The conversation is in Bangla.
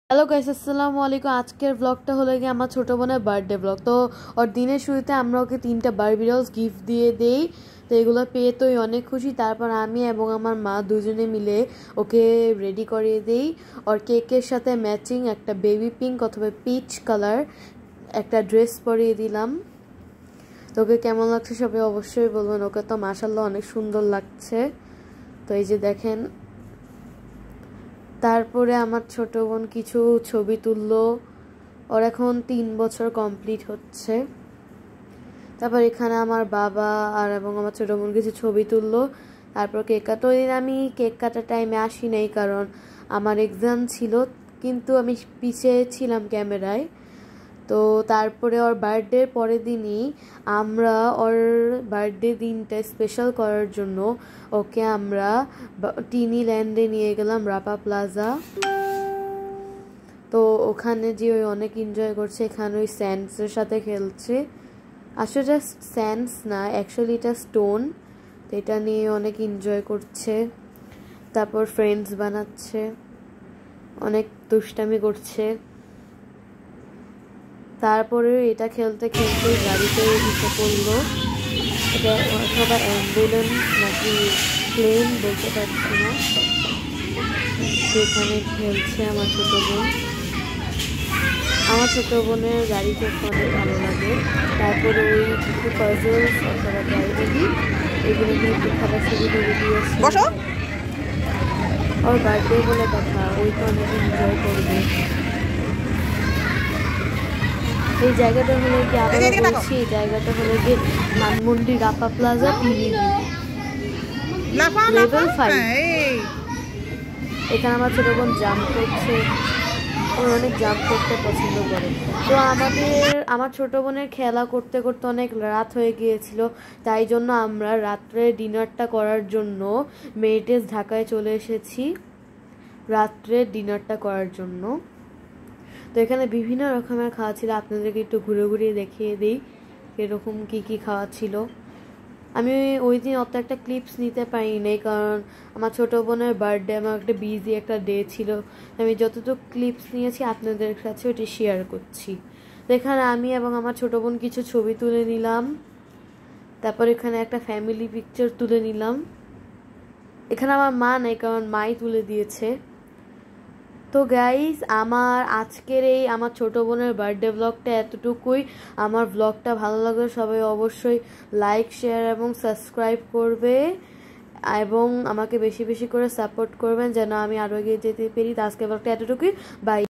হ্যালো গাইস, আসসালামু আলাইকুম। আজকের ব্লগটা হলো গিয়ে আমার ছোটো বোনের বার্থডে ব্লগ। তো ওর দিনের শুরুতে আমরা ওকে 3টা বারবি ডলস গিফট দিয়ে দেই। তো এগুলো পেয়ে তো অনেক খুশি। তারপর আমি এবং আমার মা দুজনে মিলে ওকে রেডি করিয়ে দেই। ওর কেকের সাথে ম্যাচিং একটা বেবি পিঙ্ক অথবা পিচ কালার একটা ড্রেস পরিয়ে দিলাম। তো ওকে কেমন লাগছে সবাই অবশ্যই বলবেন। ওকে তো মাশাআল্লাহ অনেক সুন্দর লাগছে। তো এই যে দেখেন, তারপরে আমার ছোট বোন কিছু ছবি তুললো। ওর এখন 3 বছর কমপ্লিট হচ্ছে। তারপর এখানে আমার বাবা আর এবং আমার ছোট বোন কিছু ছবি তুললো। তারপর কেক কাটা। ওই দিন আমি কেক কাটার টাইমে আসি নাই, কারণ আমার এক্সাম ছিল, কিন্তু আমি পিছিয়ে ছিলাম ক্যামেরায়। তো তারপরে ওর বার্থডের পরের দিনই আমরা ওর বার্থডে দিনটা স্পেশাল করার জন্য ওকে আমরা টিনি ল্যান্ডে নিয়ে গেলাম, রাপা প্লাজা। তো ওখানে যে ওই অনেক এনজয় করছে। এখানে ওই স্যান্ডসের সাথে খেলছে। আসলে এটা স্যান্ডস না, অ্যাকচুয়ালি এটা স্টোন। তো এটা নিয়ে অনেক এনজয় করছে। তারপর ফ্রেন্ডস বানাচ্ছে, অনেক দুষ্টামি করছে। তারপরে এটা খেলতে খেলতে গাড়িতে ঢুকে পড়লো। এটা সবাই অ্যাম্বুলেন্স নাকি প্লেন বলতে পারছি না। সেখানে খেলছে আমার ছোটো বোন। আমার ছোটো বোনের গাড়ি চড়তে অনেক ভালো লাগে। তারপরে ওই কিছু পাজলস অথবা গাড়ি এগুলো নিয়ে একটু খাবার ছবি তুলে দিয়েছে। ওর বার্থডে বলে কথা, ওই তো অনেক এনজয় করবে। এই জায়গাটা হলো কি, আবারও বলছি, এই জায়গাটা হলো কি ধানমন্ডি রাপা প্লাজা লেভেল 5। এখানে আমার ছোট বোন জাম্প করছে। ও অনেক জাম্প করতে পছন্দ করে। তো আমার ছোট বোনের খেলা করতে করতে অনেক রাত হয়ে গিয়েছিল। তাই জন্য আমরা রাত্রে ডিনারটা করার জন্য মেরিটেস ঢাকায় চলে এসেছি রাত্রে ডিনারটা করার জন্য। তো এখানে বিভিন্ন রকমের খাওয়া ছিল, আপনাদেরকে একটু ঘুরে ঘুরিয়ে দেখিয়ে দিই এরকম কি খাওয়া ছিল। আমি ওই দিন অত একটা ক্লিপস নিতে পারি নাই, কারণ আমার ছোটো বোনের বার্থডে, আমার একটা বিজি একটা ডে ছিল। আমি যতটুকু ক্লিপস নিয়েছি আপনাদের কাছে ওটি শেয়ার করছি। তো এখানে আমি এবং আমার ছোটো বোন কিছু ছবি তুলে নিলাম। তারপর এখানে একটা ফ্যামিলি পিকচার তুলে নিলাম। এখানে আমার মা নেই, কারণ মাই তুলে দিয়েছে। তো গাইজ, আমার আজকের এই আমার ছোটো বোনের বার্থডে ব্লগটা এতটুকুই। আমার ব্লগটা ভালো লাগলে সবাই অবশ্যই লাইক, শেয়ার এবং সাবস্ক্রাইব করবে এবং আমাকে বেশি বেশি করে সাপোর্ট করবেন যেন আমি আরও এগিয়ে যেতে পারি। তো আজকের ব্লগটা এতটুকুই। বাই।